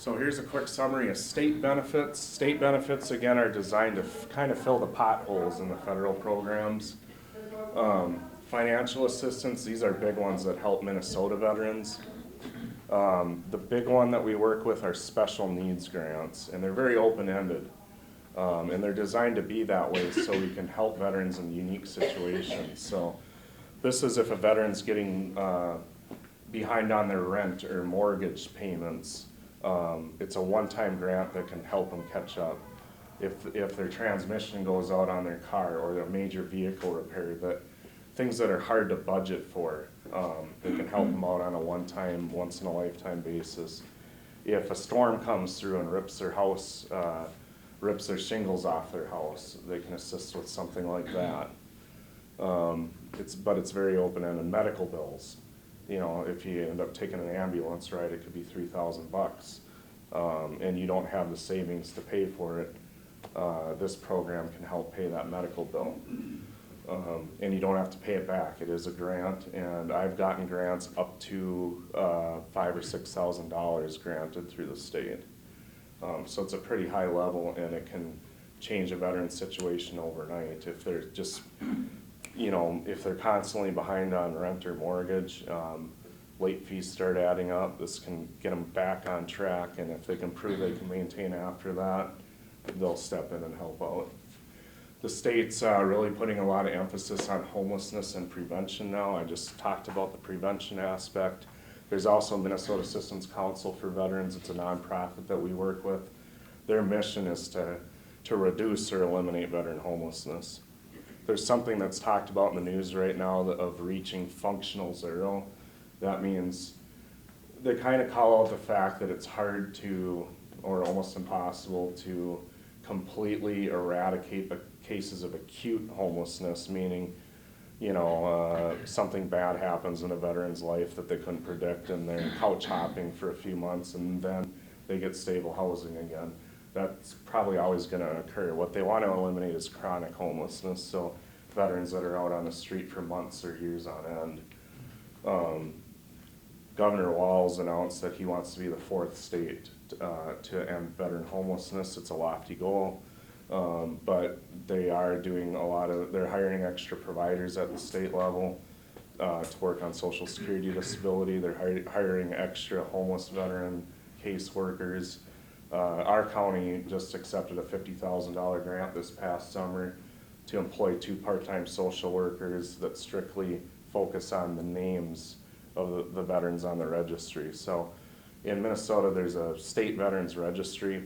So here's a quick summary of state benefits. State benefits, again, are designed to kind of fill the potholes in the federal programs. Financial assistance, these are big ones that help Minnesota veterans. The big one that we work with are special needs grants, and they're very open-ended. And they're designed to be that way so we can help veterans in unique situations. So this is if a veteran's getting behind on their rent or mortgage payments. It's a one-time grant that can help them catch up. If their transmission goes out on their car or a major vehicle repair, things that are hard to budget for, they can help them out on a one-time, once-in-a-lifetime basis. If a storm comes through and rips their house, rips their shingles off their house, they can assist with something like that. But it's very open-ended. Medical bills. You know, if you end up taking an ambulance ride, it could be $3,000, and you don't have the savings to pay for it. This program can help pay that medical bill, and you don't have to pay it back. It is a grant, and I've gotten grants up to $5,000 or $6,000 granted through the state. So it's a pretty high level, and it can change a veteran's situation overnight if they're just, you know, if they're constantly behind on rent or mortgage, late fees start adding up. This can get them back on track, and if they can prove they can maintain after that, they'll step in and help out. The state's really putting a lot of emphasis on homelessness and prevention now. I just talked about the prevention aspect. There's also Minnesota Systems Council for Veterans. It's a nonprofit that we work with. Their mission is to reduce or eliminate veteran homelessness. There's something that's talked about in the news right now of reaching functional zero. That means they kind of call out the fact that it's hard to, or almost impossible to completely eradicate the cases of acute homelessness, meaning, you know, something bad happens in a veteran's life that they couldn't predict, and they're couch hopping for a few months, and then they get stable housing again. That's probably always going to occur. What they want to eliminate is chronic homelessness, so veterans that are out on the street for months or years on end. Governor Walz announced that he wants to be the 4th state to end veteran homelessness. It's a lofty goal, but they are doing they're hiring extra providers at the state level to work on Social Security disability. They're hiring extra homeless veteran caseworkers. Our county just accepted a $50,000 grant this past summer to employ 2 part-time social workers that strictly focus on the names of the veterans on the registry. So in Minnesota, there's a state veterans registry,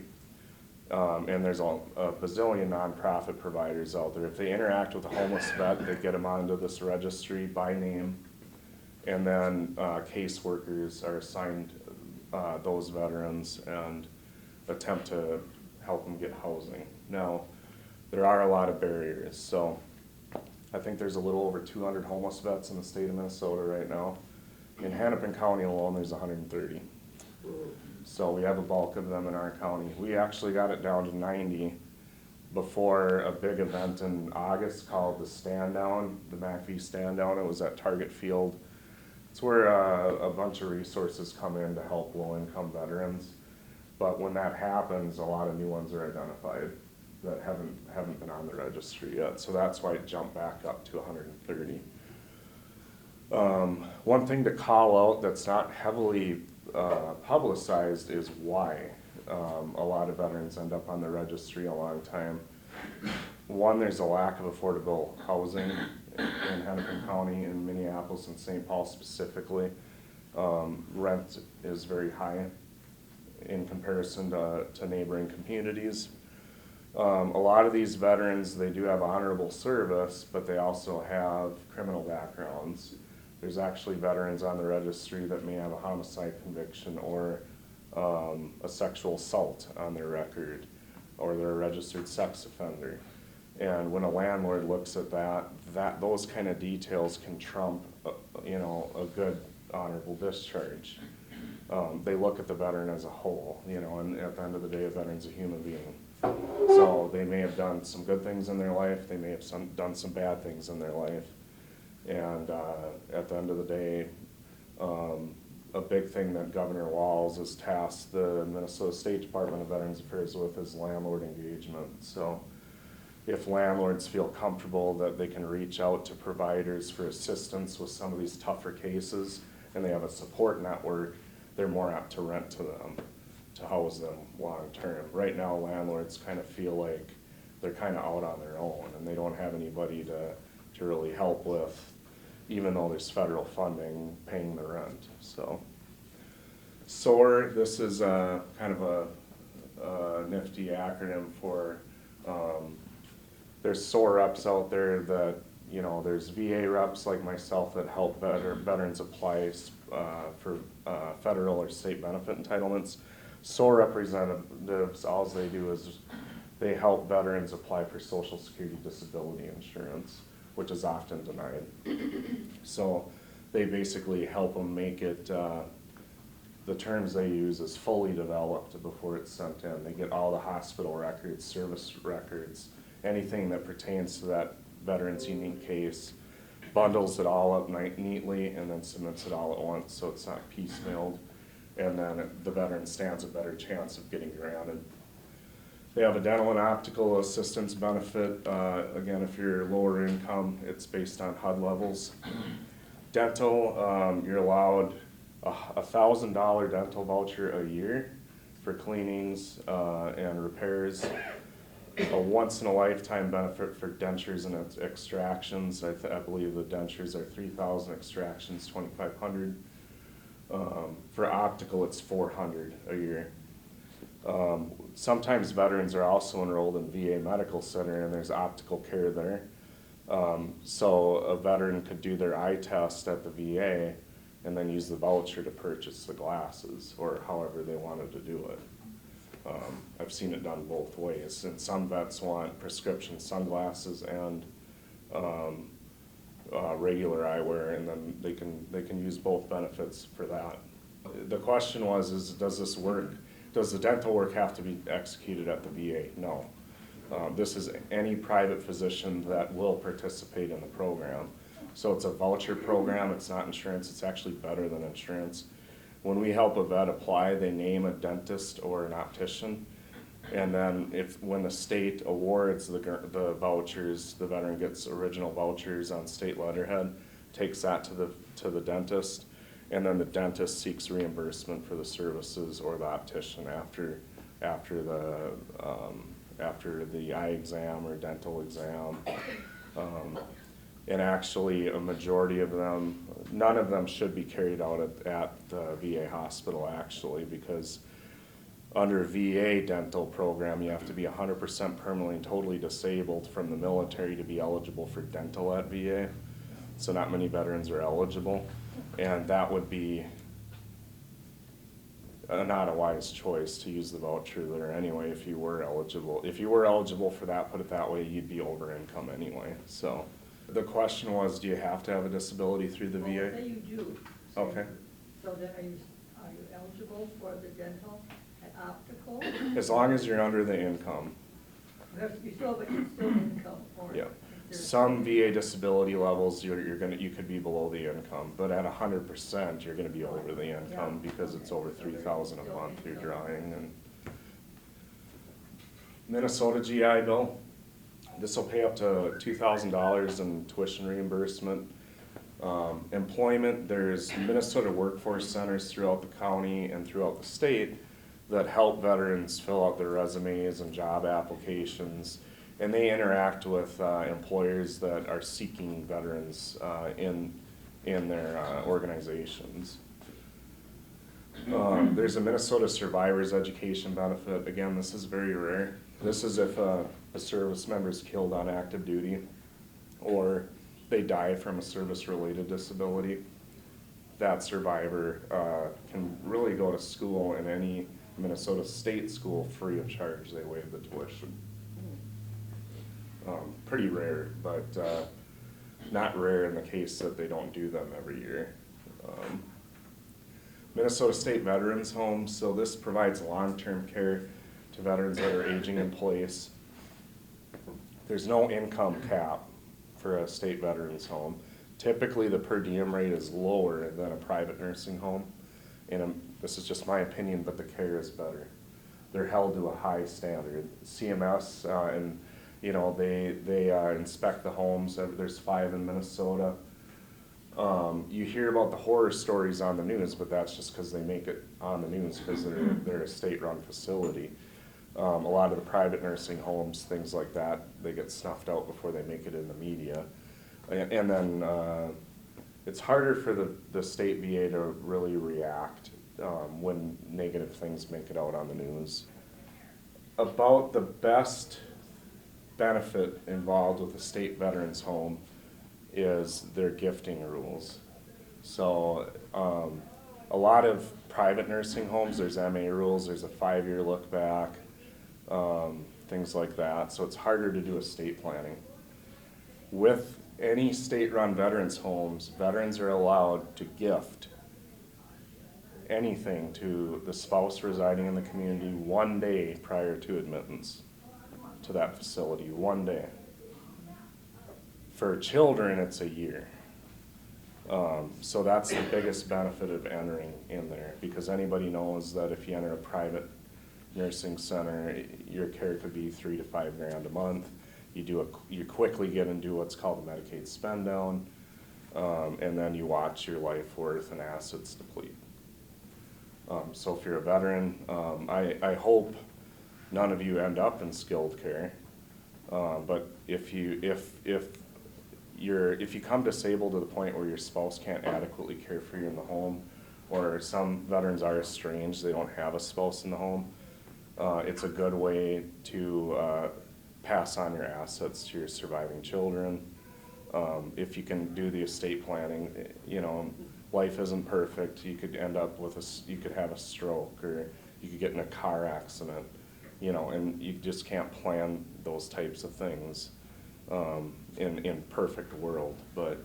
and there's a bazillion nonprofit providers out there. If they interact with a homeless vet, they get them onto this registry by name, and then caseworkers are assigned those veterans and attempt to help them get housing. Now, there are a lot of barriers. So I think there's a little over 200 homeless vets in the state of Minnesota right now. In Hennepin County alone, there's 130. So we have a bulk of them in our county. We actually got it down to 90 before a big event in August called the Stand Down, the MACV Stand Down. It was at Target Field. It's where a bunch of resources come in to help low-income veterans. But when that happens, a lot of new ones are identified that haven't been on the registry yet. So that's why it jumped back up to 130. One thing to call out that's not heavily publicized is why a lot of veterans end up on the registry a long time. One, there's a lack of affordable housing in Hennepin County, in Minneapolis and St. Paul specifically. Rent is very high in comparison to neighboring communities. A lot of these veterans, they do have honorable service, but they also have criminal backgrounds. There's actually veterans on the registry that may have a homicide conviction or a sexual assault on their record, or they're a registered sex offender. And when a landlord looks at those kind of details can trump, you know, a good honorable discharge. They look at the veteran as a whole, you know, and at the end of the day, a veteran's a human being. So they may have done some good things in their life, they may have done some bad things in their life. And at the end of the day, a big thing that Governor Walz has tasked the Minnesota State Department of Veterans Affairs with is landlord engagement. So if landlords feel comfortable that they can reach out to providers for assistance with some of these tougher cases, and they have a support network, they're more apt to rent to them, to house them long term. Right now, landlords kind of feel like they're kind of out on their own, and they don't have anybody to really help with, even though there's federal funding paying the rent. So SOAR, this is kind of a nifty acronym for, there's SOAR reps out there that, you know, there's VA reps like myself that help veterans apply for federal or state benefit entitlements. SOAR representatives, all they do is they help veterans apply for Social Security disability insurance, which is often denied. So they basically help them make it, the terms they use is fully developed before it's sent in. They get all the hospital records, service records, anything that pertains to that veteran's unique case, bundles it all up neatly, and then submits it all at once so it's not piecemealed. And then the veteran stands a better chance of getting granted. They have a dental and optical assistance benefit. Again, if you're lower income, it's based on HUD levels. Dental, you're allowed a $1,000 dental voucher a year for cleanings and repairs. A once-in-a-lifetime benefit for dentures and extractions. I believe the dentures are 3,000, extractions 2,500. For optical, it's 400 a year. Sometimes veterans are also enrolled in VA Medical Center, and there's optical care there. So a veteran could do their eye test at the VA and then use the voucher to purchase the glasses, or however they wanted to do it. I've seen it done both ways, and some vets want prescription sunglasses and regular eyewear, and then they can use both benefits for that. The question was, does this work? Does the dental work have to be executed at the VA? No. This is any private physician that will participate in the program. So it's a voucher program, it's not insurance, it's actually better than insurance. When we help a vet apply, they name a dentist or an optician, and then when the state awards the vouchers, the veteran gets original vouchers on state letterhead, takes that to the dentist, and then the dentist seeks reimbursement for the services, or the optician after the eye exam or dental exam. And actually a majority of them, none of them should be carried out at the VA hospital actually, because under VA dental program you have to be 100% permanently and totally disabled from the military to be eligible for dental at VA. So not many veterans are eligible, and that would be not a wise choice to use the voucher there anyway if you were eligible. If you were eligible for that, put it that way, you'd be over income anyway. So the question was, do you have to have a disability through the VA? Well, say you do. Okay. So then are you eligible for the dental and optical? As long as you're under the income. You still income, or Yeah. Some VA disability levels, you could be below the income, but at 100%, you're going to be over the income because it's over $3,000 a month you're drawing. And Minnesota GI Bill, this will pay up to $2,000 in tuition reimbursement. Employment, there's Minnesota workforce centers throughout the county and throughout the state that help veterans fill out their resumes and job applications. And they interact with employers that are seeking veterans in their organizations. There's a Minnesota Survivors Education Benefit. Again, this is very rare. This is if a service member is killed on active duty or they die from a service-related disability. That survivor can really go to school in any Minnesota state school free of charge. They waive the tuition. Pretty rare, but not rare in the case that they don't do them every year. Minnesota State Veterans Home, so this provides long-term care to veterans that are aging in place. There's no income cap for a state veterans home. Typically the per diem rate is lower than a private nursing home. and this is just my opinion, but the care is better. They're held to a high standard. CMS, and you know, they inspect the homes. There's 5 in Minnesota. You hear about the horror stories on the news, but that's just because they make it on the news because they're a state-run facility. A lot of the private nursing homes, things like that, they get snuffed out before they make it in the media. And then it's harder for the state VA to really react when negative things make it out on the news. About the best benefit involved with a state veterans home is their gifting rules. So a lot of private nursing homes, there's MA rules, there's a 5-year look back, things like that. So it's harder to do estate planning. With any state-run veterans homes, veterans are allowed to gift anything to the spouse residing in the community 1 day prior to admittance to that facility, 1 day. For children, it's a year. So that's the biggest benefit of entering in there, because anybody knows that if you enter a private nursing center, your care could be $3 to $5 grand a month. You quickly get into what's called a Medicaid spend down, and then you watch your life worth and assets deplete. So if you're a veteran, I hope none of you end up in skilled care, but if you come disabled to the point where your spouse can't adequately care for you in the home, or some veterans are estranged, they don't have a spouse in the home, it's a good way to pass on your assets to your surviving children. If you can do the estate planning, you know, life isn't perfect. You could end up with you could have a stroke, or you could get in a car accident, you know, and you just can't plan those types of things in perfect world. But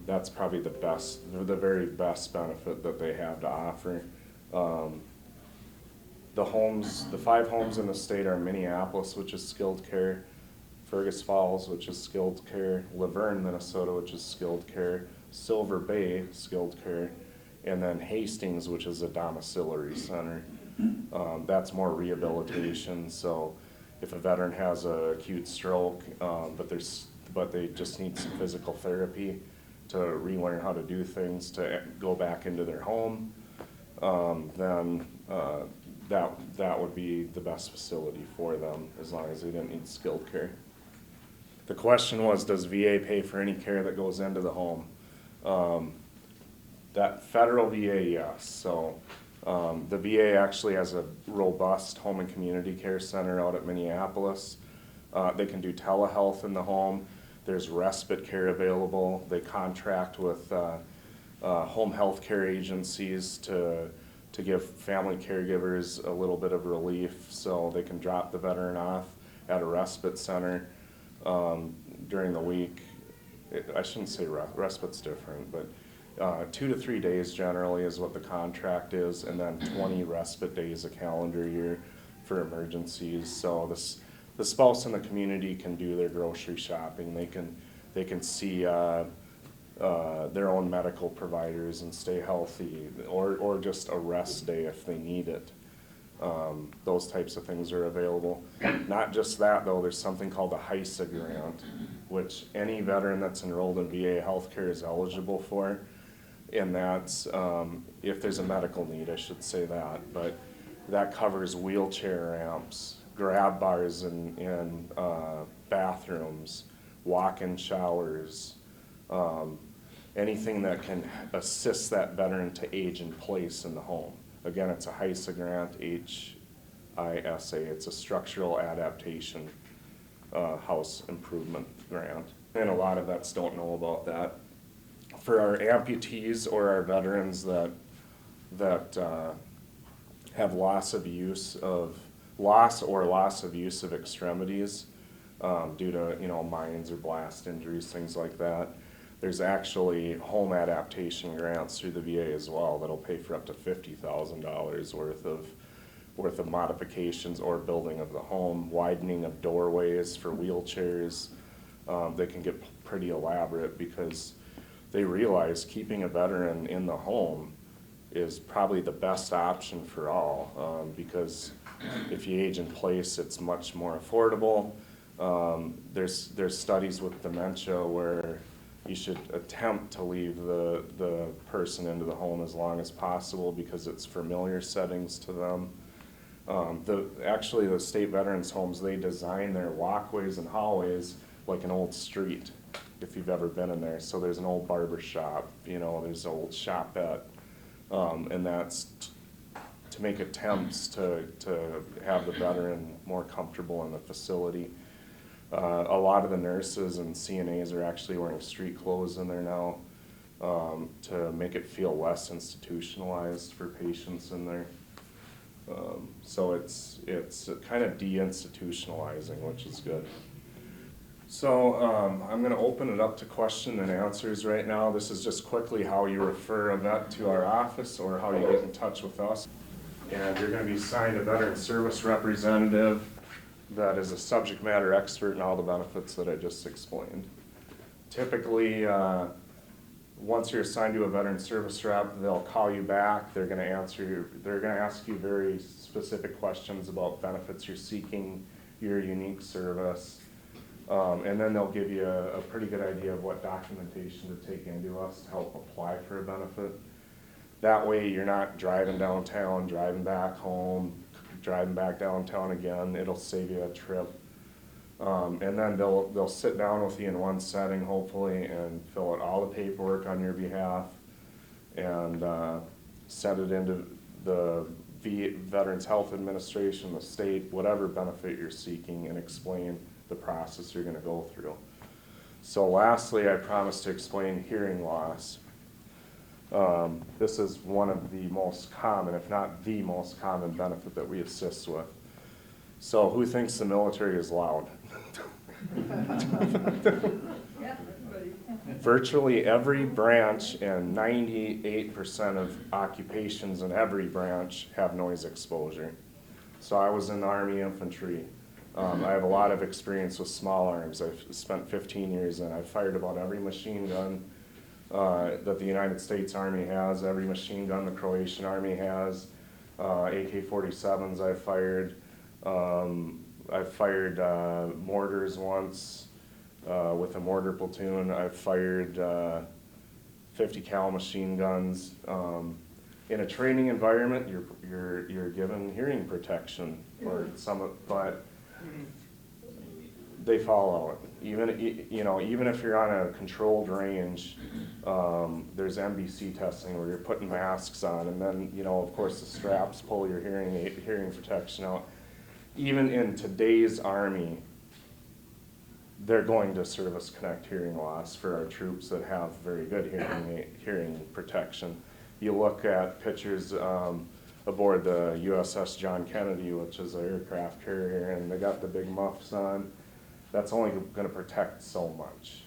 that's probably the very best benefit that they have to offer. The 5 homes in the state are Minneapolis, which is skilled care, Fergus Falls, which is skilled care, Laverne, Minnesota, which is skilled care, Silver Bay, skilled care, and then Hastings, which is a domiciliary center. That's more rehabilitation. So if a veteran has an acute stroke, but they just need some physical therapy to relearn how to do things to go back into their home, then that would be the best facility for them, as long as they didn't need skilled care. The question was, does VA pay for any care that goes into the home? That federal VA, yes. So the VA actually has a robust home and community care center out at Minneapolis. They can do telehealth in the home. There's respite care available. They contract with home health care agencies to give family caregivers a little bit of relief, so they can drop the veteran off at a respite center during the week. I shouldn't say respite's different, but 2 to 3 days generally is what the contract is, and then 20 respite days a calendar year for emergencies. So the spouse in the community can do their grocery shopping. They can see their own medical providers and stay healthy, or just a rest day if they need it. Those types of things are available. Not just that though, there's something called the HISA grant, which any veteran that's enrolled in VA healthcare is eligible for. And that's, if there's a medical need, I should say that, but that covers wheelchair ramps, grab bars in bathrooms, walk-in showers, anything that can assist that veteran to age in place in the home. Again, it's a HISA grant, HISA. It's a structural adaptation house improvement grant. And a lot of vets don't know about that. For our amputees or our veterans that have loss of use of extremities due to mines or blast injuries, things like that, there's actually home adaptation grants through the VA as well that'll pay for up to $50,000 worth of modifications or building of the home, widening of doorways for wheelchairs. They can get pretty elaborate because they realize keeping a veteran in the home is probably the best option for all, because if you age in place, it's much more affordable. There's studies with dementia where you should attempt to leave the person into the home as long as possible because it's familiar settings to them. Actually, the state veterans homes, they design their walkways and hallways like an old street, if you've ever been in there. So there's an old barber shop, there's an old shopette, and that's to make attempts to have the veteran more comfortable in the facility. A lot of the nurses and CNAs are actually wearing street clothes in there now, to make it feel less institutionalized for patients in there. So it's kind of de-institutionalizing, which is good. So I'm going to open it up to question and answers right now. This is just quickly how you refer a vet to our office or how you get in touch with us. And you're going to be assigned a veteran service representative that is a subject matter expert in all the benefits that I just explained. Typically, once you're assigned to a veteran service rep, they'll call you back. They're going to ask you very specific questions about benefits you're seeking, your unique service, and then they'll give you a pretty good idea of what documentation to take into us to help apply for a benefit. That way you're not driving downtown, driving back home, driving back downtown again. It'll save you a trip. And then they'll sit down with you in one setting, hopefully, and fill out all the paperwork on your behalf and send it into the Veterans Health Administration, the state, whatever benefit you're seeking, and explain the process you're going to go through. So lastly, I promised to explain hearing loss. This is one of the most common, if not the most common benefit that we assist with. So who thinks the military is loud? Virtually every branch and 98% of occupations in every branch have noise exposure. So I was in the Army infantry. I have a lot of experience with small arms. I've spent 15 years in. I've fired about every machine gun that the United States Army has, every machine gun the Croatian Army has, AK-47s I've fired. I've fired mortars once with a mortar platoon. I've fired 50 cal machine guns. In a training environment, you're given hearing protection or but they fall out. Even if you're on a controlled range, there's MBC testing where you're putting masks on, and then of course the straps pull your hearing protection out. Even in today's Army, they're going to service connect hearing loss for our troops that have very good hearing protection. You look at pictures aboard the USS John Kennedy, which is an aircraft carrier, and they got the big muffs on. That's only going to protect so much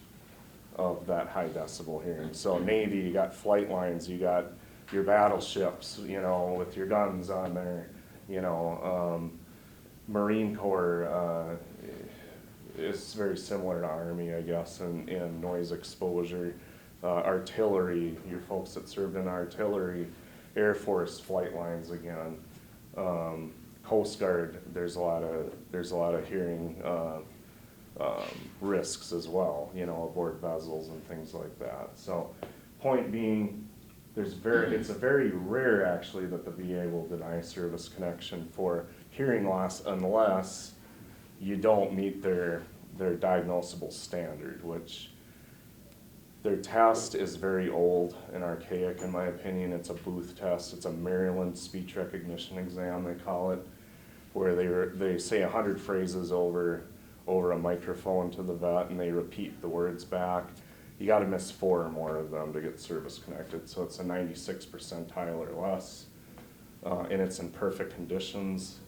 of that high decibel hearing. So Navy, you got flight lines, you got your battleships, with your guns on there, Marine Corps is very similar to Army, I guess, in noise exposure. Artillery, your folks that served in artillery, Air Force flight lines again. Coast Guard, there's a lot of hearing risks as well, aboard vessels and things like that. So, point being, it's very rare actually that the VA will deny service connection for hearing loss unless you don't meet their diagnosable standard, which their test is very old and archaic in my opinion. It's a Booth test. It's a Maryland speech recognition exam, they call it, where they say 100 phrases over a microphone to the vet and they repeat the words back. You got to miss 4 or more of them to get service connected, so it's a 96 percentile or less, and it's in perfect conditions.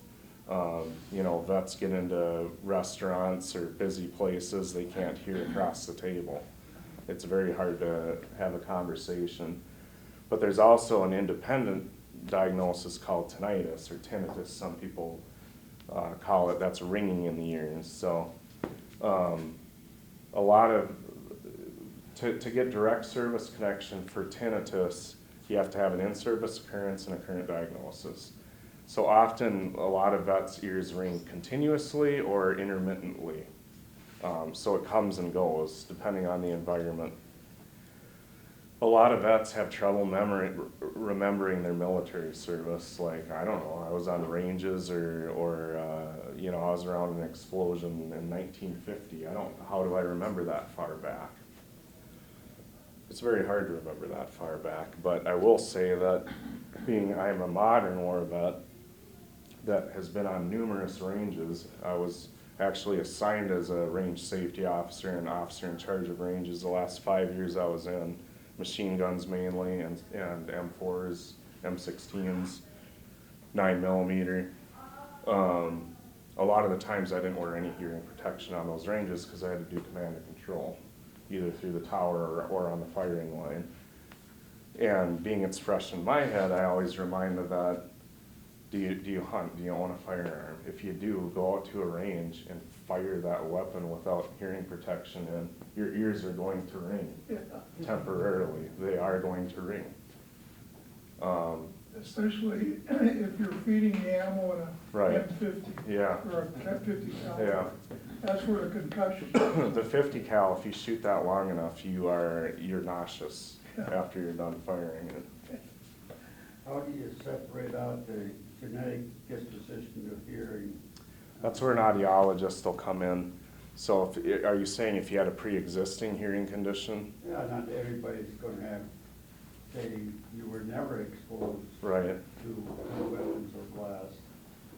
Vets get into restaurants or busy places, they can't hear across the table. It's very hard to have a conversation. But there's also an independent diagnosis called tinnitus, or tinnitus, some people call it. That's ringing in the ears. So to get direct service connection for tinnitus, you have to have an in-service occurrence and a current diagnosis. So often, a lot of vets' ears ring continuously or intermittently. So it comes and goes depending on the environment. A lot of vets have trouble remembering their military service. Like, I don't know, I was on the ranges or you know, I was around an explosion in 1950. How do I remember that far back? It's very hard to remember that far back, but I will say that I'm a modern war vet that has been on numerous ranges. I was actually assigned as a range safety officer and officer in charge of ranges the last 5 years I was in. Machine guns mainly, and M4s, M16s, 9mm. A lot of the times I didn't wear any hearing protection on those ranges because I had to do command and control, either through the tower or on the firing line. And being it's fresh in my head, I always remind the vet, do you hunt? Do you own a firearm? If you do, go out to a range and fire that weapon without hearing protection, and your ears are going to ring temporarily. They are going to ring. Especially if you're feeding the ammo in a Right. M50 Yeah. or a M50 caliber. Yeah. That's where the concussion. The 50 cal, if you shoot that long enough, you're nauseous after you're done firing it. How do you separate out the genetic disposition to hearing? That's where an audiologist will come in. So are you saying if you had a pre-existing hearing condition? Yeah, not everybody's gonna have, say, you were never exposed Right. to weapons or blast.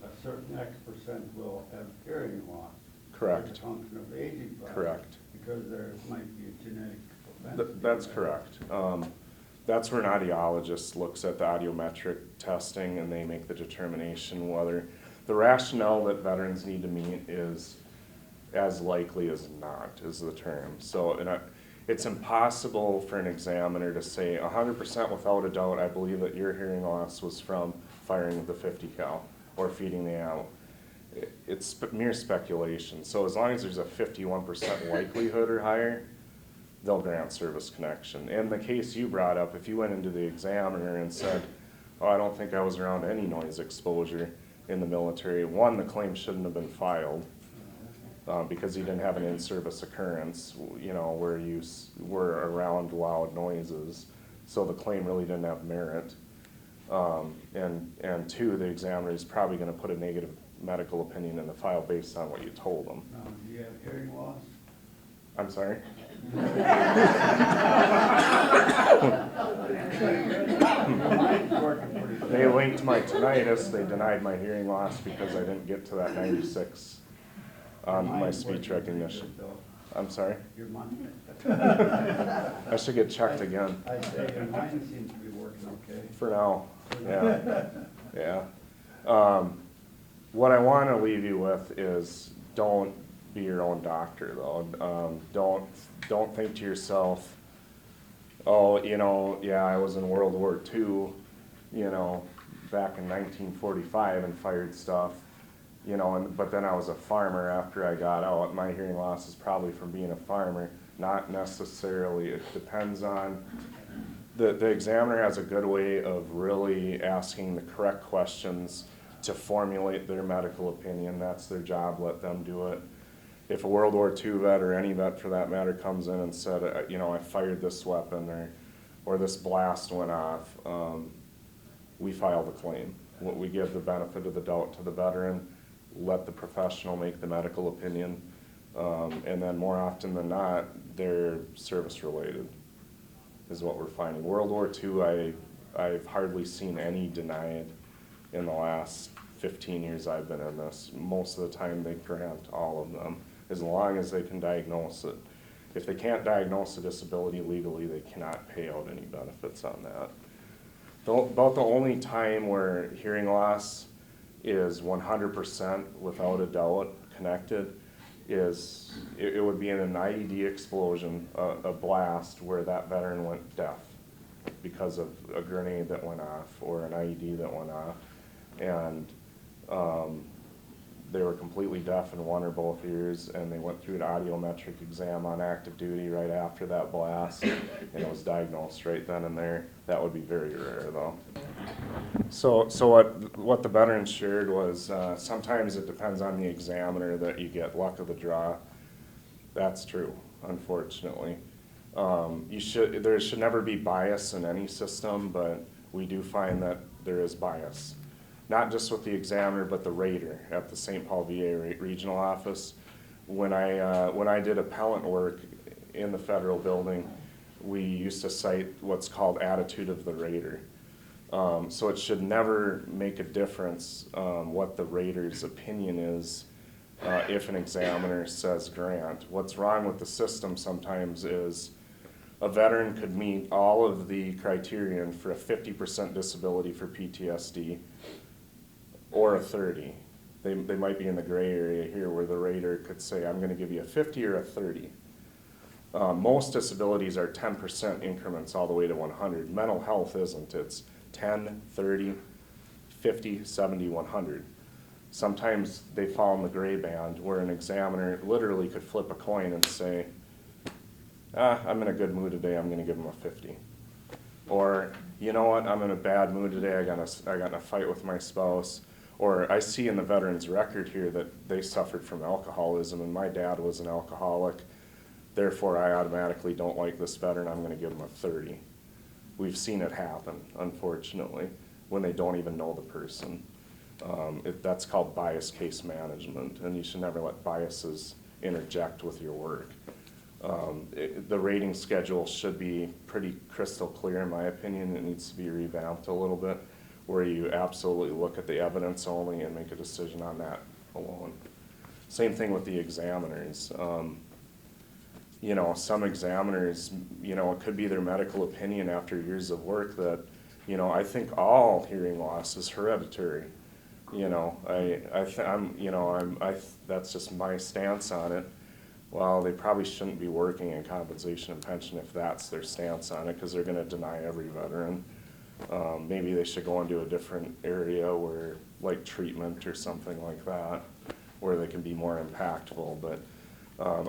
A certain X% will have hearing loss. Correct. As a function of aging process. Correct. Because there might be a genetic propensity. That's correct. That's where an audiologist looks at the audiometric testing and they make the determination whether the rationale that veterans need to meet is as likely as not, is the term. So it's impossible for an examiner to say 100% without a doubt, I believe that your hearing loss was from firing the 50 cal or feeding the ammo. It's mere speculation. So as long as there's a 51% likelihood or higher, they'll grant service connection. In the case you brought up, if you went into the examiner and said, oh, I don't think I was around any noise exposure in the military, one, the claim shouldn't have been filed because you didn't have an in-service occurrence, you know, where you were around loud noises. So the claim really didn't have merit. And two, the examiner is probably going to put a negative medical opinion in the file based on what you told them. Now, do you have hearing loss? I'm sorry? They linked my tinnitus, they denied my hearing loss because I didn't get to that 96 on my speech recognition. I'm sorry? Your mind. I should get checked again. I say your mind seems to be working okay. For now, yeah, yeah. What I want to leave you with is don't be your own doctor, though. Don't think to yourself, oh, you know, yeah, I was in World War II, you know, back in 1945 and fired stuff, you know, but then I was a farmer after I got out. My hearing loss is probably from being a farmer. Not necessarily. It depends on, the examiner has a good way of really asking the correct questions to formulate their medical opinion. That's their job, let them do it. If a World War II vet or any vet for that matter comes in and said, you know, I fired this weapon or this blast went off, we file the claim. We give the benefit of the doubt to the veteran, let the professional make the medical opinion, and then more often than not, they're service related is what we're finding. World War II, I've hardly seen any denied in the last 15 years I've been in this. Most of the time they grant all of them, as long as they can diagnose it. If they can't diagnose a disability legally, they cannot pay out any benefits on that. About the only time where hearing loss is 100% without a doubt connected is, it would be in an IED explosion, a blast where that veteran went deaf because of a grenade that went off or an IED that went off. And they were completely deaf in one or both ears, and they went through an audiometric exam on active duty right after that blast, and it was diagnosed right then and there. That would be very rare, though. So what the veterans shared was sometimes it depends on the examiner that you get luck of the draw. That's true, unfortunately. There should never be bias in any system, but we do find that there is bias. Not just with the examiner, but the rater at the St. Paul VA regional office. When I did appellant work in the federal building, we used to cite what's called attitude of the rater. So it should never make a difference what the rater's opinion is if an examiner says grant. What's wrong with the system sometimes is a veteran could meet all of the criterion for a 50% disability for PTSD or a 30. They might be in the gray area here where the rater could say, I'm going to give you a 50 or a 30. Most disabilities are 10% increments all the way to 100. Mental health isn't. It's 10, 30, 50, 70, 100. Sometimes they fall in the gray band where an examiner literally could flip a coin and say, I'm in a good mood today, I'm going to give them a 50. Or, you know what, I'm in a bad mood today, I got in a fight with my spouse. Or I see in the veteran's record here that they suffered from alcoholism and my dad was an alcoholic, therefore I automatically don't like this veteran, I'm going to give him a 30. We've seen it happen, unfortunately, when they don't even know the person. That's called bias case management, and you should never let biases interject with your work. The rating schedule should be pretty crystal clear, in my opinion. It needs to be revamped a little bit, where you absolutely look at the evidence only and make a decision on that alone. Same thing with the examiners. You know, some examiners, you know, it could be their medical opinion after years of work that, you know, I think all hearing loss is hereditary. You know, that's just my stance on it. Well, they probably shouldn't be working in compensation and pension if that's their stance on it, because they're going to deny every veteran. Maybe they should go into a different area where, like treatment or something like that, where they can be more impactful. But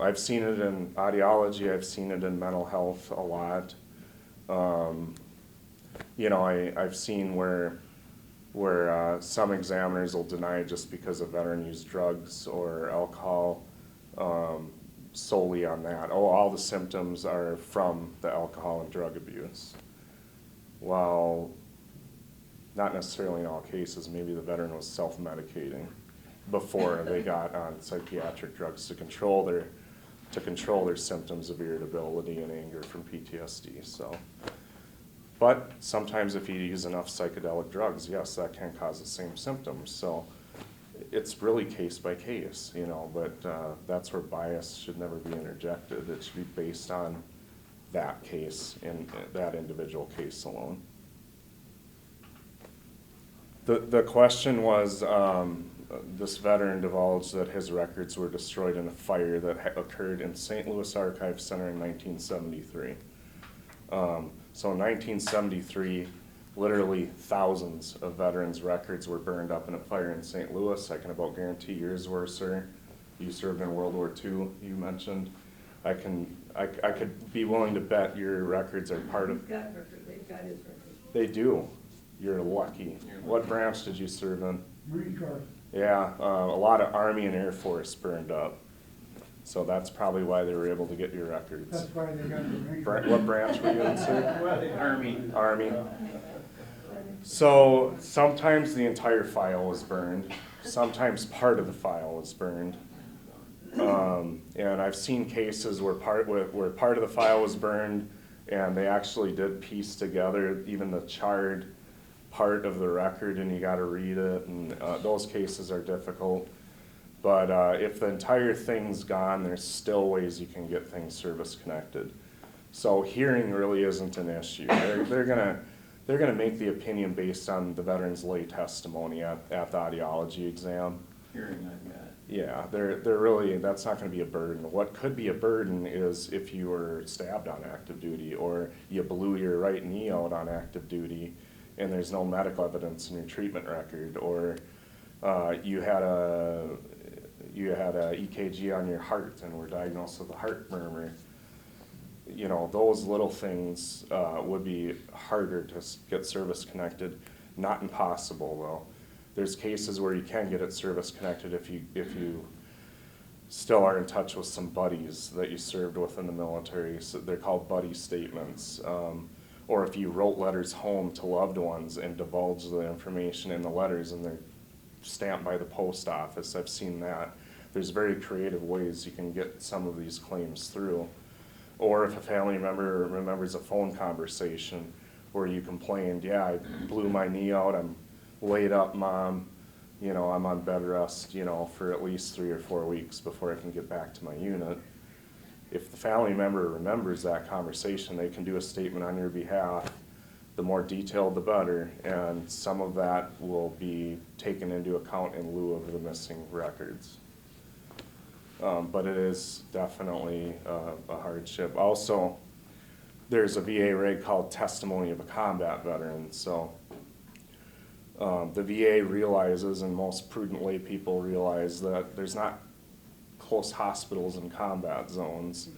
I've seen it in audiology, I've seen it in mental health a lot. You know, I've seen where some examiners will deny just because a veteran used drugs or alcohol, solely on that. Oh, all the symptoms are from the alcohol and drug abuse. Well, not necessarily in all cases. Maybe the veteran was self-medicating before they got on psychiatric drugs to control their symptoms of irritability and anger from PTSD. So, but sometimes if you use enough psychedelic drugs, yes, that can cause the same symptoms. So it's really case by case, you know, but that's where bias should never be interjected. It should be based on that case, in that individual case alone. The question was, this veteran divulged that his records were destroyed in a fire that occurred in St. Louis Archive Center in 1973. So in 1973, literally thousands of veterans' records were burned up in a fire in St. Louis. I can about guarantee yours were, sir. You served in World War II, you mentioned. I could be willing to bet your records are part of. He's got records, they've got his records. They do. You're lucky. What branch did you serve in? Marine Corps. Yeah, a lot of Army and Air Force burned up. So that's probably why they were able to get your records. That's why they got the Marine Corps. What branch were you in, sir? Army. Army. So sometimes the entire file was burned. Sometimes part of the file was burned. And I've seen cases where part of the file was burned, and they actually did piece together even the charred part of the record, and you got to read it. And those cases are difficult. But if the entire thing's gone, there's still ways you can get things service connected. So hearing really isn't an issue. They're gonna make the opinion based on the veteran's lay testimony at the audiology exam. Hearing I've got. Yeah, they're really, that's not gonna be a burden. What could be a burden is if you were stabbed on active duty, or you blew your right knee out on active duty and there's no medical evidence in your treatment record, or you had a EKG on your heart and were diagnosed with a heart murmur, you know, those little things would be harder to get service connected. Not impossible though. There's cases where you can get it service connected if you still are in touch with some buddies that you served with in the military. So they're called buddy statements. Or if you wrote letters home to loved ones and divulged the information in the letters and they're stamped by the post office. I've seen that. There's very creative ways you can get some of these claims through. Or if a family member remembers a phone conversation where you complained, yeah, I blew my knee out, I'm laid up, Mom, you know, I'm on bed rest, you know, for at least 3 or 4 weeks before I can get back to my unit. If the family member remembers that conversation, they can do a statement on your behalf. The more detailed, the better, and some of that will be taken into account in lieu of the missing records. But it is definitely a hardship. Also, there's a VA reg called Testimony of a Combat Veteran. So the VA realizes, and most prudent lay people realize, that there's not close hospitals in combat zones.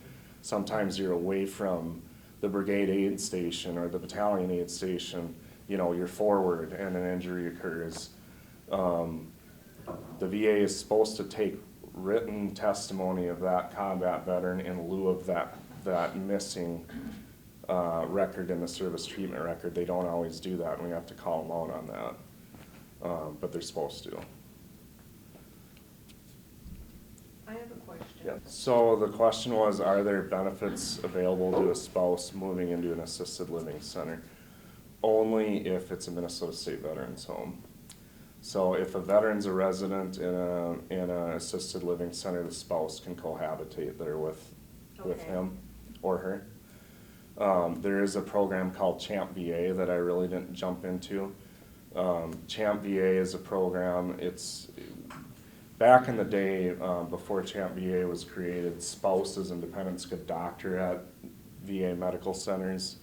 Sometimes you're away from the brigade aid station or the battalion aid station, you know, you're forward and an injury occurs. The VA is supposed to take written testimony of that combat veteran in lieu of that missing record in the service treatment record. They don't always do that, and we have to call them out on that, but they're supposed to. I have a question. Yeah. So the question was, are there benefits available to a spouse moving into an assisted living center? Only if it's a Minnesota State Veterans Home. So if a veteran's a resident in an assisted living center, the spouse can cohabitate there with him or her. There is a program called Champ VA that I really didn't jump into. Champ VA is a program, it's back in the day, before Champ VA was created, spouses and dependents could doctor at VA medical centers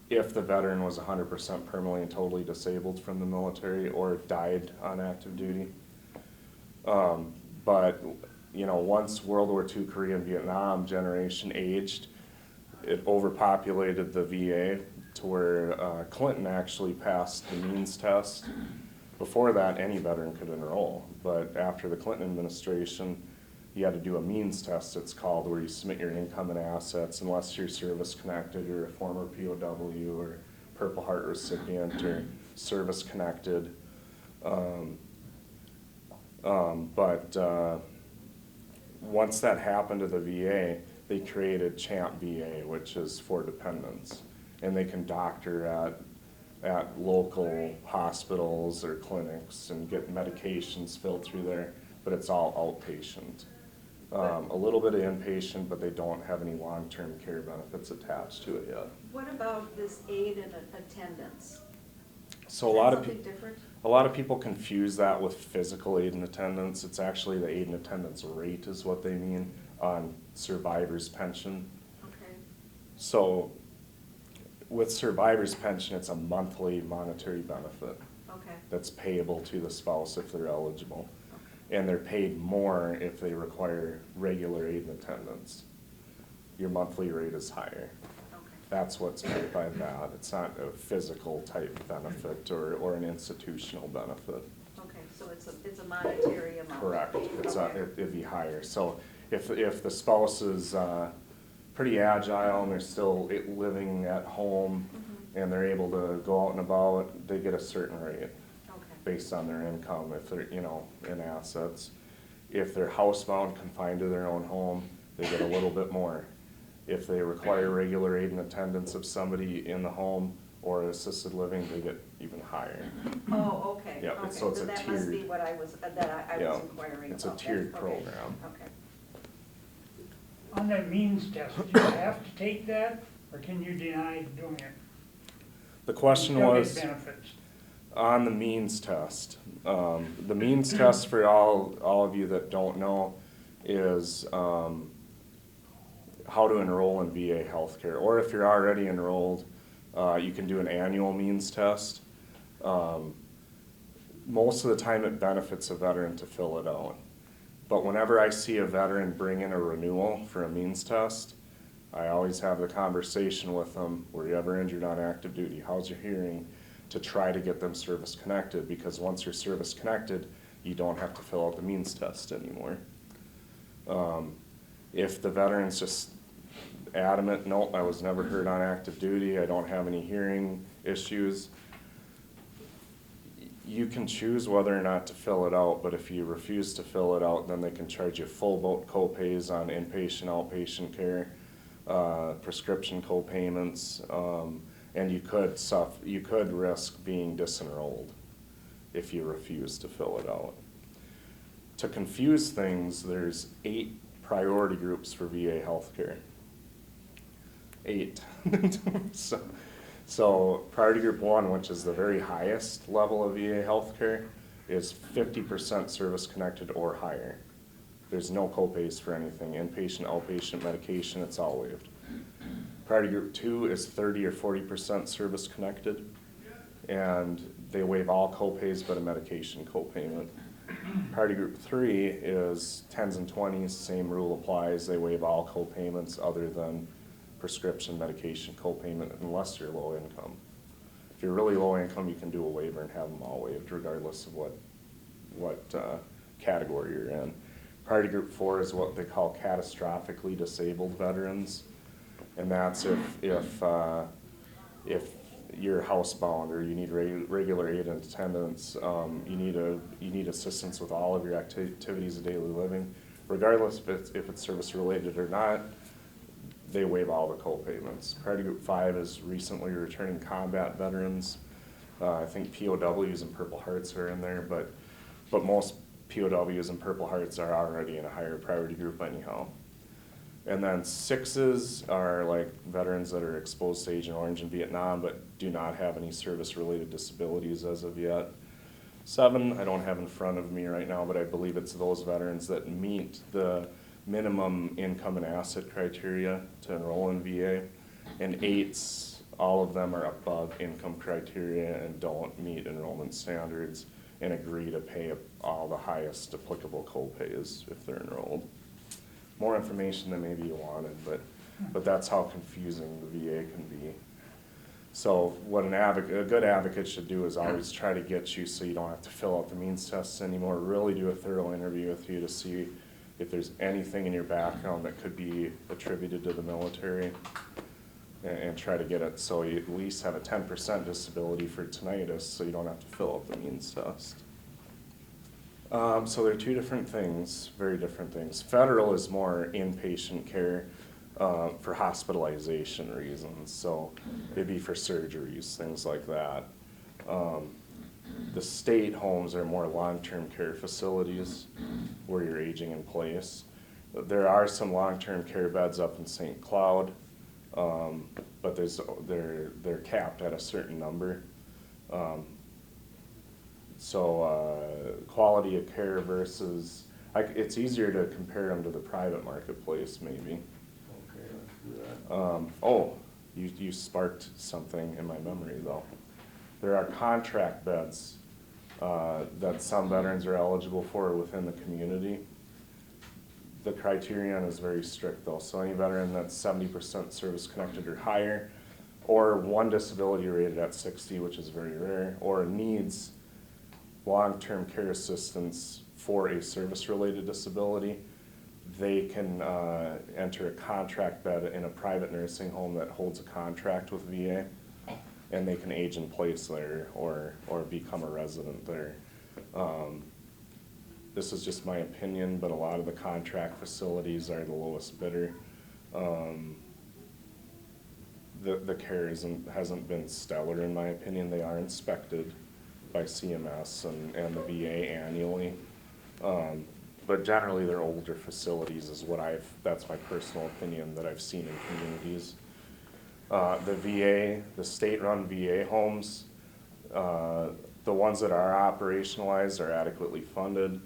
if the veteran was 100% permanently and totally disabled from the military or died on active duty. But, you know, once World War II, Korea, and Vietnam generation aged, it overpopulated the VA to where Clinton actually passed the means test. Before that, any veteran could enroll, but after the Clinton administration, you had to do a means test, it's called, where you submit your income and assets, unless you're service-connected or a former POW or Purple Heart recipient or service-connected. But once that happened to the VA, they created Champ VA, which is for dependents, and they can doctor at local hospitals or clinics and get medications filled through there, but it's all outpatient. A little bit of inpatient, but they don't have any long-term care benefits attached to it yet. What about this aid and attendance? So a lot of people confuse that with physical aid and attendance. It's actually the aid and attendance rate is what they mean on survivor's pension. Okay. So with survivor's pension, it's a monthly monetary benefit Okay. that's payable to the spouse if they're eligible. And they're paid more if they require regular aid and attendance. Your monthly rate is higher. Okay. That's what's meant by that. It's not a physical type benefit or an institutional benefit. Okay, so it's a monetary amount. Correct. Okay. It'd be higher. So if the spouse is pretty agile and they're still living at home and they're able to go out and about, they get a certain rate based on their income, if they're, you know, in assets. If they're housebound, confined to their own home, they get a little bit more. If they require regular aid and attendance of somebody in the home or assisted living, they get even higher. Oh, okay. Yeah, Okay. so it's a that must be tiered- what I was Yeah, inquiring about. it's a tiered Okay. program. Okay. On that means test, do you have to take that, or can you deny doing it? The question Still get was, benefits. on the means test. The means test, for all of you that don't know, is how to enroll in VA healthcare. Or if you're already enrolled, you can do an annual means test. most of the time it benefits a veteran to fill it out. But whenever I see a veteran bring in a renewal for a means test, I always have the conversation with them, were you ever injured on active duty? How's your hearing? To try to get them service connected, because once you're service connected, you don't have to fill out the means test anymore. If the veteran's just adamant, nope, I was never hurt on active duty, I don't have any hearing issues, you can choose whether or not to fill it out, but if you refuse to fill it out, then they can charge you full boat co-pays on inpatient, outpatient care, prescription co-payments, and you could risk being disenrolled if you refuse to fill it out. To confuse things, there's 8 priority groups for VA healthcare. 8. So priority group 1, which is the very highest level of VA healthcare, is 50% service connected or higher. There's no co-pays for anything, inpatient, outpatient, medication, it's all waived. Priority group 2 is 30 or 40% service connected, and they waive all co-pays but a medication co-payment. Priority group 3 is 10s and 20s, same rule applies, they waive all co-payments other than prescription medication co-payment unless you're low income. If you're really low income, you can do a waiver and have them all waived regardless of what category you're in. Priority group 4 is what they call catastrophically disabled veterans, and that's if you're housebound or you need regular aid and attendance, you need assistance with all of your activities of daily living, regardless if it's service related or not. They waive all the co-payments. Priority group 5 is recently returning combat veterans. I think POWs and Purple Hearts are in there, but most POWs and Purple Hearts are already in a higher priority group anyhow. And then 6s are like veterans that are exposed to Agent Orange in Vietnam but do not have any service-related disabilities as of yet. 7, I don't have in front of me right now, but I believe it's those veterans that meet the minimum income and asset criteria to enroll in VA. And 8s, all of them are above income criteria and don't meet enrollment standards and agree to pay all the highest applicable co-pays if they're enrolled. More information than maybe you wanted, but that's how confusing the VA can be. So what a good advocate should do is always try to get you so you don't have to fill out the means tests anymore. Really do a thorough interview with you to see if there's anything in your background that could be attributed to the military, and try to get it so you at least have a 10% disability for tinnitus so you don't have to fill out the means test. So they're 2 different things, very different things. Federal is more inpatient care for hospitalization reasons, so it'd be for surgeries, things like that. The state homes are more long-term care facilities where you're aging in place. There are some long-term care beds up in St. Cloud, but they're capped at a certain number. So quality of care versus, it's easier to compare them to the private marketplace maybe. Okay, let's do that. Oh, you sparked something in my memory though. There are contract beds that some veterans are eligible for within the community. The criterion is very strict though, so any veteran that's 70% service connected or higher, or 1 disability rated at 60, which is very rare, or needs long-term care assistance for a service-related disability, they can enter a contract bed in a private nursing home that holds a contract with VA, and they can age in place there or become a resident there. This is just my opinion, but a lot of the contract facilities are the lowest bidder. The care hasn't been stellar in my opinion. They are inspected by CMS and the VA annually. But generally they're older facilities is that's my personal opinion that I've seen in communities. The state-run VA homes, the ones that are operationalized are adequately funded.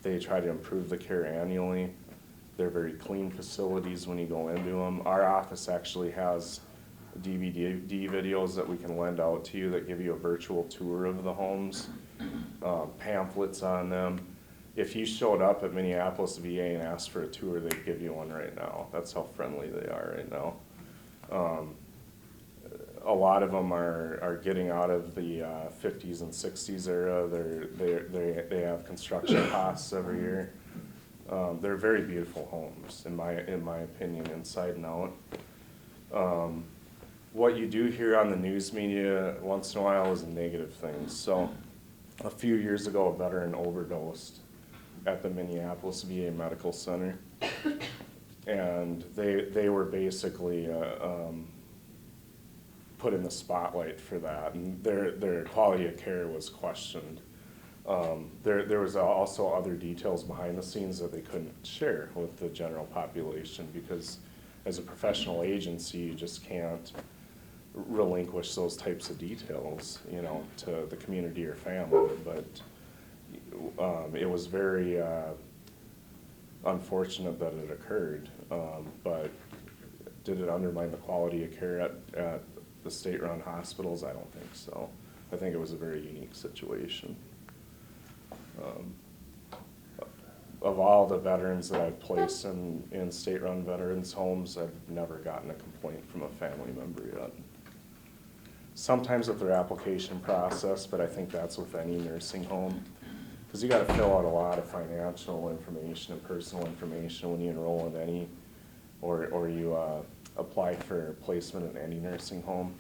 They try to improve the care annually. They're very clean facilities when you go into them. Our office actually has DVD videos that we can lend out to you that give you a virtual tour of the homes pamphlets on them. If you showed up at Minneapolis VA and asked for a tour, they'd give you one right now. That's how friendly they are right now. A lot of them are getting out of the 50s and 60s era. They have construction costs every year. They're very beautiful homes, in my opinion, inside and out. What you do hear on the news media once in a while is negative things. So a few years ago, a veteran overdosed at the Minneapolis VA Medical Center, and they were basically put in the spotlight for that, and their quality of care was questioned. There was also other details behind the scenes that they couldn't share with the general population, because as a professional agency, you just can't relinquish those types of details, you know, to the community or family. But it was very unfortunate that it occurred, but did it undermine the quality of care at the state-run hospitals? I don't think so. I think it was a very unique situation. Of all the veterans that I've placed in state-run veterans homes, I've never gotten a complaint from a family member yet. Sometimes with their application process, but I think that's with any nursing home, because you got to fill out a lot of financial information and personal information when you enroll in any, or you apply for placement in any nursing home.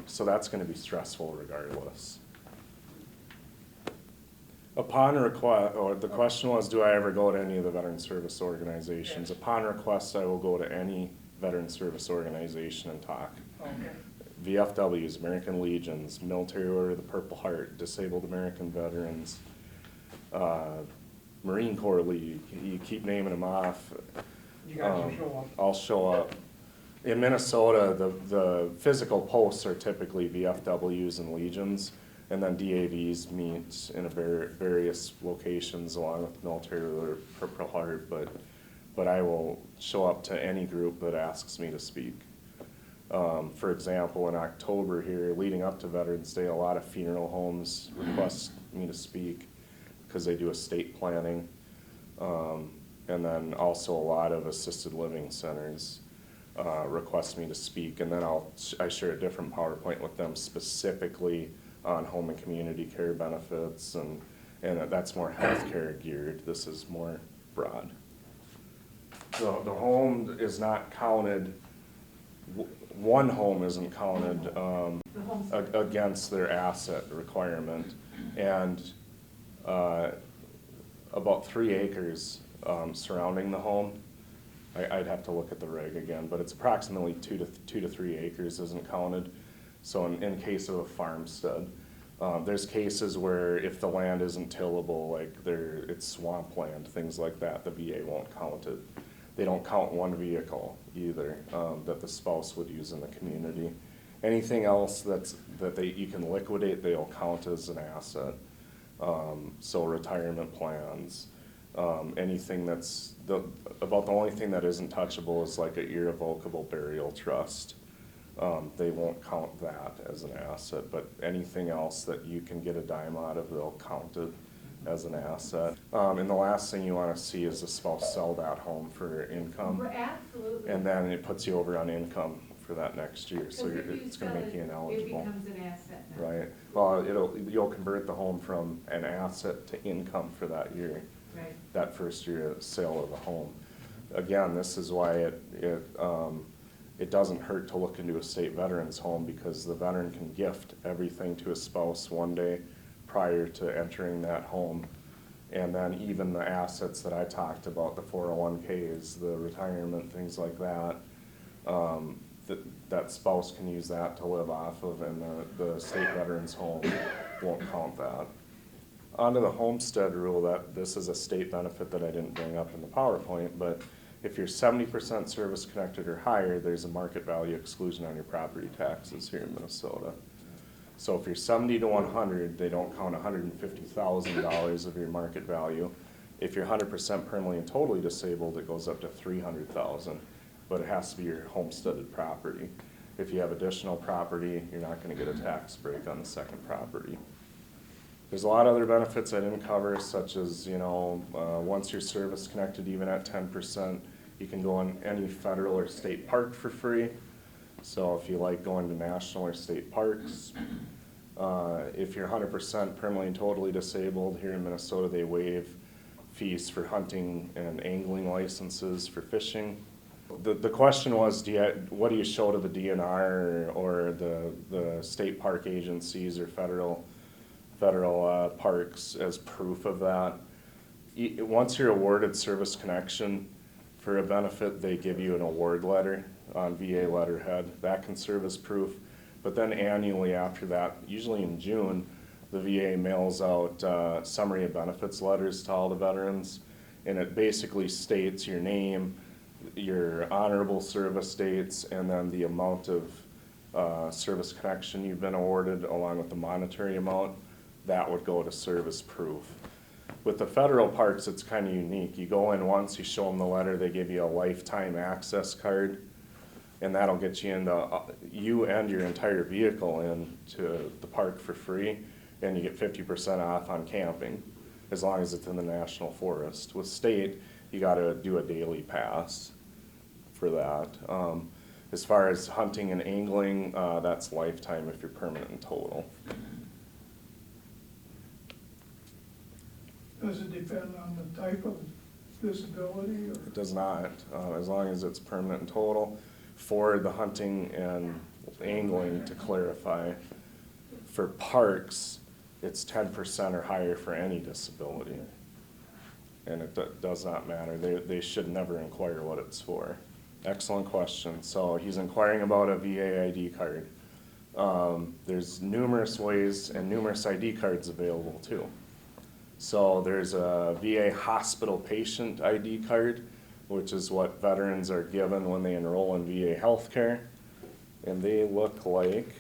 So that's going to be stressful regardless. Upon request, or the question was, do I ever go to any of the veteran service organizations? Yes. Upon request, I will go to any veteran service organization and talk. Okay. VFWs, American Legions, Military Order of the Purple Heart, Disabled American Veterans, Marine Corps League, you keep naming them off. You guys will show up. I'll show up. In Minnesota, the physical posts are typically VFWs and Legions, and then DAVs meet in various locations along with Military Order of Purple Heart, but I will show up to any group that asks me to speak. For example, in October here, leading up to Veterans Day, a lot of funeral homes request me to speak because they do estate planning. And then also a lot of assisted living centers request me to speak, and then I share a different PowerPoint with them specifically on home and community care benefits, and that's more healthcare geared. This is more broad. So the home is not counted. One home isn't counted against their asset requirement, and about 3 acres surrounding the home. I'd have to look at the reg again, but it's approximately 2 to 3 acres isn't counted. So in case of a farmstead, there's cases where if the land isn't tillable, like it's swampland, things like that, the VA won't count it. They don't count one vehicle either that the spouse would use in the community. Anything else you can liquidate, they'll count as an asset. So retirement plans, anything about the only thing that isn't touchable is like an irrevocable burial trust. They won't count that as an asset, but anything else that you can get a dime out of, they'll count it as an asset. And the last thing you want to see is the spouse sell that home for income. Absolutely. And then it puts you over on income for that next year, so it's going to make you It ineligible. becomes an asset now. Right, well, you'll convert the home from an asset to income for that year. Right. That first year of sale of the home. Again, this is why it doesn't hurt to look into a state veteran's home, because the veteran can gift everything to his spouse one day prior to entering that home. And then even the assets that I talked about, the 401ks, the retirement, things like that, that spouse can use that to live off of, and the state veteran's home won't count that. Onto the homestead rule, that this is a state benefit that I didn't bring up in the PowerPoint, but if you're 70% service connected or higher, there's a market value exclusion on your property taxes here in Minnesota. So if you're 70 to 100, they don't count $150,000 of your market value. If you're 100% permanently and totally disabled, it goes up to $300,000, but it has to be your homesteaded property. If you have additional property, you're not going to get a tax break on the second property. There's a lot of other benefits I didn't cover, such as, once you're service connected, even at 10%, you can go in any federal or state park for free. So if you like going to national or state parks, if you're 100% permanently and totally disabled, here in Minnesota, they waive fees for hunting and angling licenses for fishing. The question was, what do you show to the DNR or the state park agencies or federal parks as proof of that? Once you're awarded service connection for a benefit, they give you an award letter on VA letterhead. That can serve as proof. But then annually after that, usually in June, the VA mails out summary of benefits letters to all the veterans, and it basically states your name, your honorable service dates, and then the amount of service connection you've been awarded along with the monetary amount. That would go to serve as proof. With the federal parks, it's kind of unique. You go in once, you show them the letter, they give you a lifetime access card, and that'll get you into you and your entire vehicle into the park for free, and you get 50% off on camping as long as it's in the national forest. With state, you got to do a daily pass for that. As far as hunting and angling, that's lifetime if you're permanent and total. Does it depend on the type of disability, or? It does not, as long as it's permanent and total. For the hunting and angling, to clarify, for parks, it's 10% or higher for any disability. And it does not matter. They should never inquire what it's for. Excellent question. So he's inquiring about a VA ID card. There's numerous ways and numerous ID cards available too. So there's a VA hospital patient ID card, which is what veterans are given when they enroll in VA healthcare. And they look like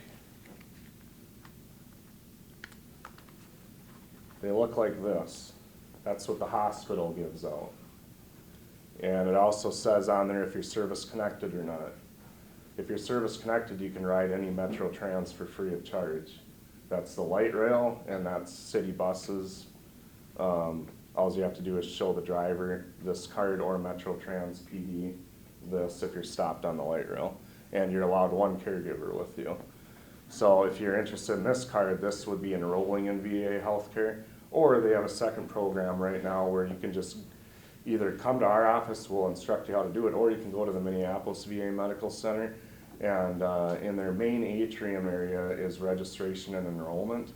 this. That's what the hospital gives out. And it also says on there if you're service connected or not. If you're service connected, you can ride any Metro Trans for free of charge. That's the light rail, and that's city buses. All you have to do is show the driver this card or Metro Trans PD this if you're stopped on the light rail. And you're allowed one caregiver with you. So if you're interested in this card, this would be enrolling in VA healthcare, or they have a second program right now where you can just either come to our office, we'll instruct you how to do it, or you can go to the Minneapolis VA Medical Center, and in their main atrium area is registration and enrollment,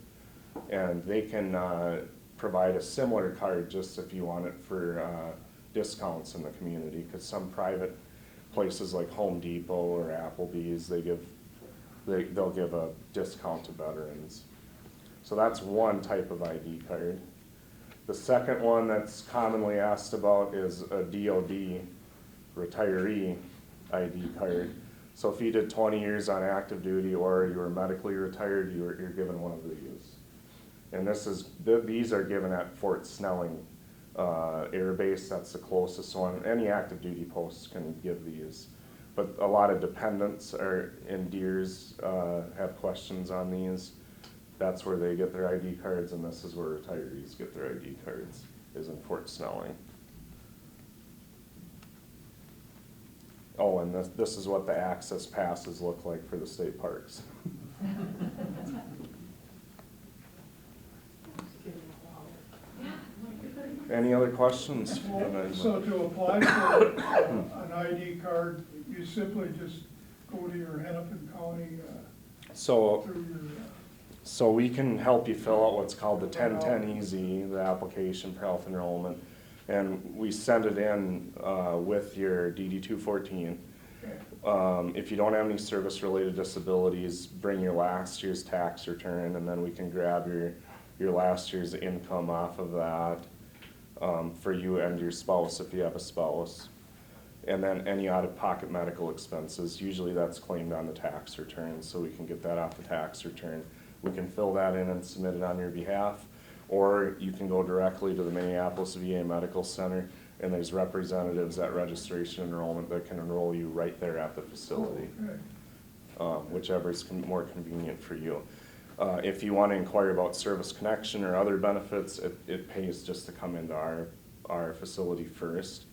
and they can provide a similar card just if you want it for discounts in the community, because some private places like Home Depot or Applebee's, they'll give a discount to veterans. So that's one type of ID card. The second one that's commonly asked about is a DOD retiree ID card. So if you did 20 years on active duty or you were medically retired, you're given one of these. And these are given at Fort Snelling Air Base. That's the closest one. Any active duty posts can give these. But a lot of dependents in DEERS have questions on these. That's where they get their ID cards, and this is where retirees get their ID cards, is in Fort Snelling. Oh, and this is what the access passes look like for the state parks. Any other questions? So to apply for an ID card, you simply just go to your Hennepin County through your... So we can help you fill out what's called the 1010 Easy, the application for health enrollment, and we send it in with your DD-214. If you don't have any service-related disabilities, bring your last year's tax return, and then we can grab your last year's income off of that for you and your spouse if you have a spouse. And then any out-of-pocket medical expenses, usually that's claimed on the tax return, so we can get that off the tax return. We can fill that in and submit it on your behalf, or you can go directly to the Minneapolis VA Medical Center, and there's representatives at registration enrollment that can enroll you right there at the facility, whichever is more convenient for you. If you wanna inquire about service connection or other benefits, it pays just to come into our facility first,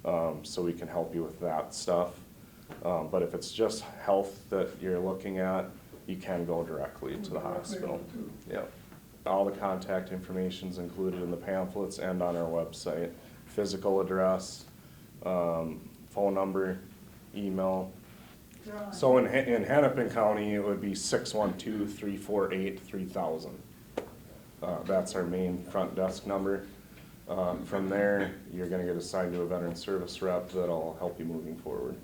so we can help you with that stuff. But if it's just health that you're looking at, you can go directly to the hospital. Yep. All the contact information's included in the pamphlets and on our website. Physical address, phone number, email. So in Hennepin County, it would be 612-348-3000. That's our main front desk number. From there, you're gonna get assigned to a veteran service rep that'll help you moving forward.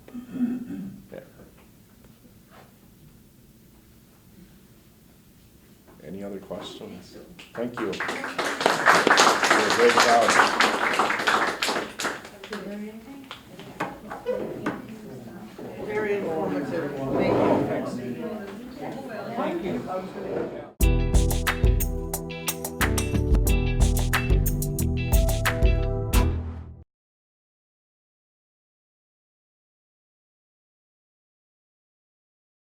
Yeah. Any other questions? Thank you. You're a great job. Very informative. Thank you. Thank you.